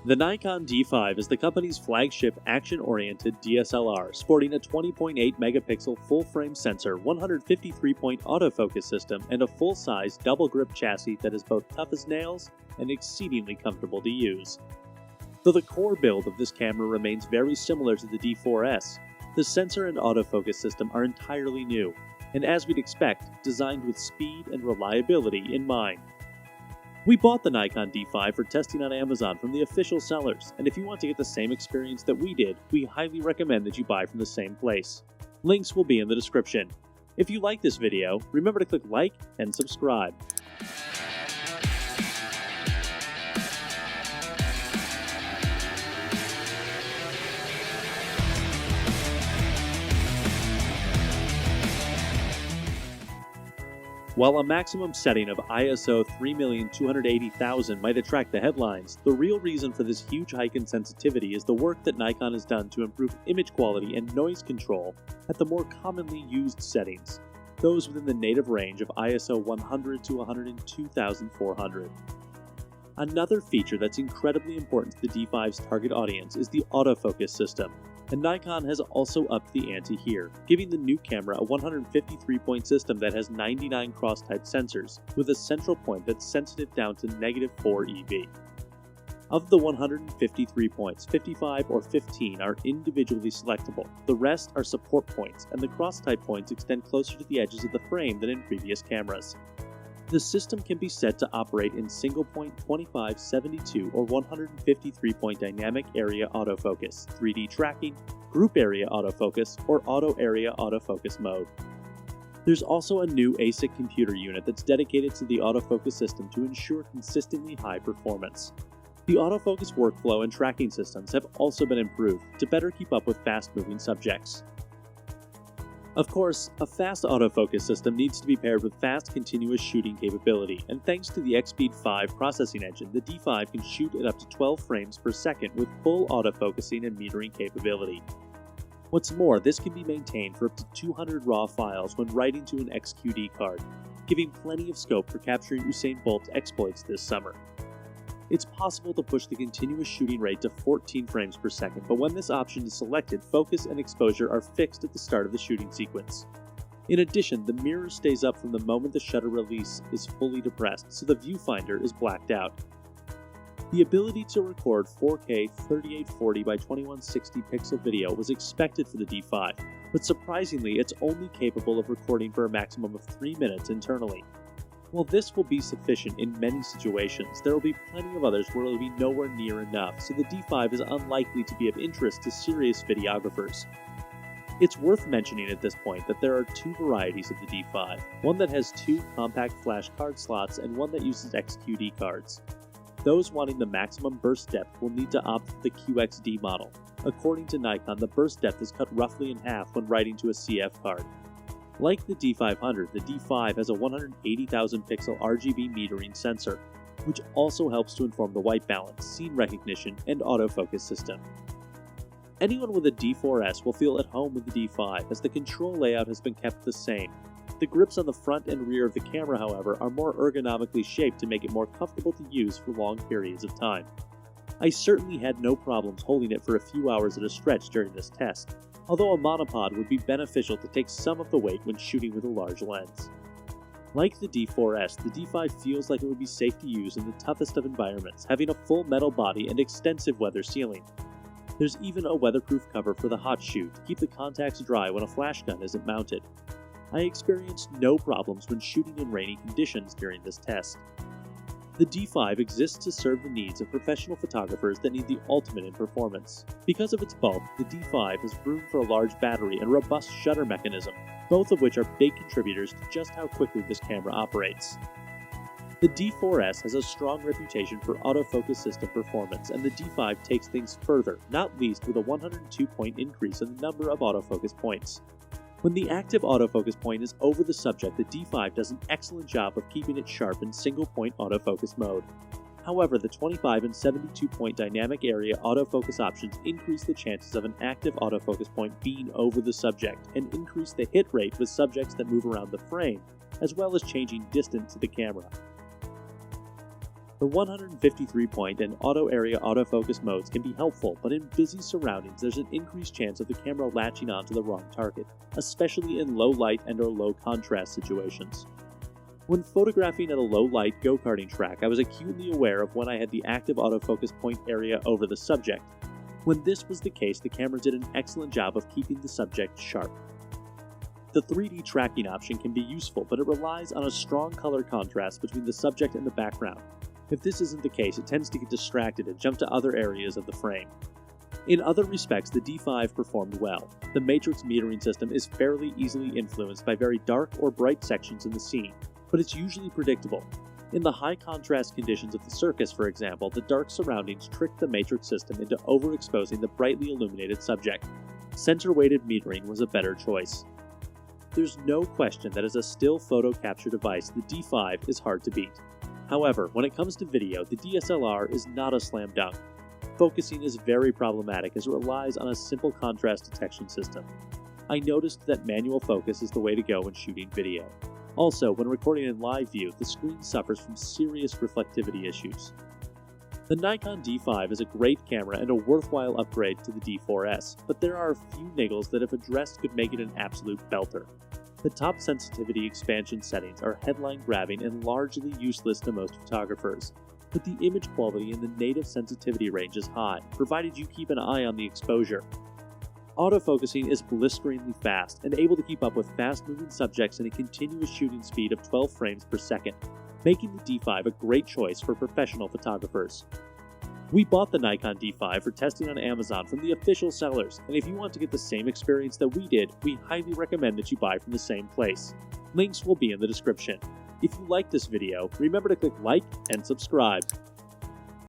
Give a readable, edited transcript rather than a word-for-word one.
The Nikon D5 is the company's flagship action-oriented DSLR, sporting a 20.8 megapixel full-frame sensor, 153-point autofocus system, and a full-size double-grip chassis that is both tough as nails and exceedingly comfortable to use. Though the core build of this camera remains very similar to the D4S, the sensor and autofocus system are entirely new, and as we'd expect, designed with speed and reliability in mind. We bought the Nikon D5 for testing on Amazon from the official sellers, and if you want to get the same experience that we did, we highly recommend that you buy from the same place. Links will be in the description. If you like this video, remember to click like and subscribe. While a maximum setting of ISO 3,280,000 might attract the headlines, the real reason for this huge hike in sensitivity is the work that Nikon has done to improve image quality and noise control at the more commonly used settings, those within the native range of ISO 100 to 102,400. Another feature that's incredibly important to the D5's target audience is the autofocus system, and Nikon has also upped the ante here, giving the new camera a 153-point system that has 99 cross-type sensors, with a central point that's sensitive down to -4 EV. Of the 153 points, 55 or 15 are individually selectable. The rest are support points, and the cross-type points extend closer to the edges of the frame than in previous cameras. The system can be set to operate in single-point, 25, 72, or 153-point dynamic area autofocus, 3D tracking, group area autofocus, or auto area autofocus mode. There's also a new ASIC computer unit that's dedicated to the autofocus system to ensure consistently high performance. The autofocus workflow and tracking systems have also been improved to better keep up with fast-moving subjects. Of course, a fast autofocus system needs to be paired with fast continuous shooting capability, and thanks to the X-Speed 5 processing engine, the D5 can shoot at up to 12 frames per second with full autofocusing and metering capability. What's more, this can be maintained for up to 200 RAW files when writing to an XQD card, giving plenty of scope for capturing Usain Bolt's exploits this summer. It's possible to push the continuous shooting rate to 14 frames per second, but when this option is selected, focus and exposure are fixed at the start of the shooting sequence. In addition, the mirror stays up from the moment the shutter release is fully depressed, so the viewfinder is blacked out. The ability to record 4K 3840 by 2160 pixel video was expected for the D5, but surprisingly, it's only capable of recording for a maximum of 3 minutes internally. While this will be sufficient in many situations, there will be plenty of others where it will be nowhere near enough, so the D5 is unlikely to be of interest to serious videographers. It's worth mentioning at this point that there are two varieties of the D5, one that has 2 compact flash card slots and one that uses XQD cards. Those wanting the maximum burst depth will need to opt for the QXD model. According to Nikon, the burst depth is cut roughly in half when writing to a CF card. Like the D500, the D5 has a 180,000 pixel RGB metering sensor, which also helps to inform the white balance, scene recognition, and autofocus system. Anyone with a D4S will feel at home with the D5, as the control layout has been kept the same. The grips on the front and rear of the camera, however, are more ergonomically shaped to make it more comfortable to use for long periods of time. I certainly had no problems holding it for a few hours at a stretch during this test, although a monopod would be beneficial to take some of the weight when shooting with a large lens. Like the D4S, the D5 feels like it would be safe to use in the toughest of environments, having a full metal body and extensive weather sealing. There's even a weatherproof cover for the hot shoe to keep the contacts dry when a flash gun isn't mounted. I experienced no problems when shooting in rainy conditions during this test. The D5 exists to serve the needs of professional photographers that need the ultimate in performance. Because of its bulk, the D5 has room for a large battery and robust shutter mechanism, both of which are big contributors to just how quickly this camera operates. The D4S has a strong reputation for autofocus system performance, and the D5 takes things further, not least with a 102-point increase in the number of autofocus points. When the active autofocus point is over the subject, the D5 does an excellent job of keeping it sharp in single-point autofocus mode. However, the 25 and 72-point dynamic area autofocus options increase the chances of an active autofocus point being over the subject, and increase the hit rate with subjects that move around the frame, as well as changing distance to the camera. The 153-point and auto area autofocus modes can be helpful, but in busy surroundings there's an increased chance of the camera latching onto the wrong target, especially in low light and or low contrast situations. When photographing at a low light go-karting track, I was acutely aware of when I had the active autofocus point area over the subject. When this was the case, the camera did an excellent job of keeping the subject sharp. The 3D tracking option can be useful, but it relies on a strong color contrast between the subject and the background. If this isn't the case, it tends to get distracted and jump to other areas of the frame. In other respects, the D5 performed well. The matrix metering system is fairly easily influenced by very dark or bright sections in the scene, but it's usually predictable. In the high contrast conditions of the circus, for example, the dark surroundings trick the matrix system into overexposing the brightly illuminated subject. Center-weighted metering was a better choice. There's no question that as a still photo capture device, the D5 is hard to beat. However, when it comes to video, the DSLR is not a slam dunk. Focusing is very problematic as it relies on a simple contrast detection system. I noticed that manual focus is the way to go when shooting video. Also, when recording in live view, the screen suffers from serious reflectivity issues. The Nikon D5 is a great camera and a worthwhile upgrade to the D4S, but there are a few niggles that if addressed could make it an absolute belter. The top sensitivity expansion settings are headline-grabbing and largely useless to most photographers, but the image quality in the native sensitivity range is high, provided you keep an eye on the exposure. Autofocusing is blisteringly fast and able to keep up with fast-moving subjects in a continuous shooting speed of 12 frames per second, making the D5 a great choice for professional photographers. We bought the Nikon D5 for testing on Amazon from the official sellers, and if you want to get the same experience that we did, we highly recommend that you buy from the same place. Links will be in the description. If you like this video, remember to click like and subscribe.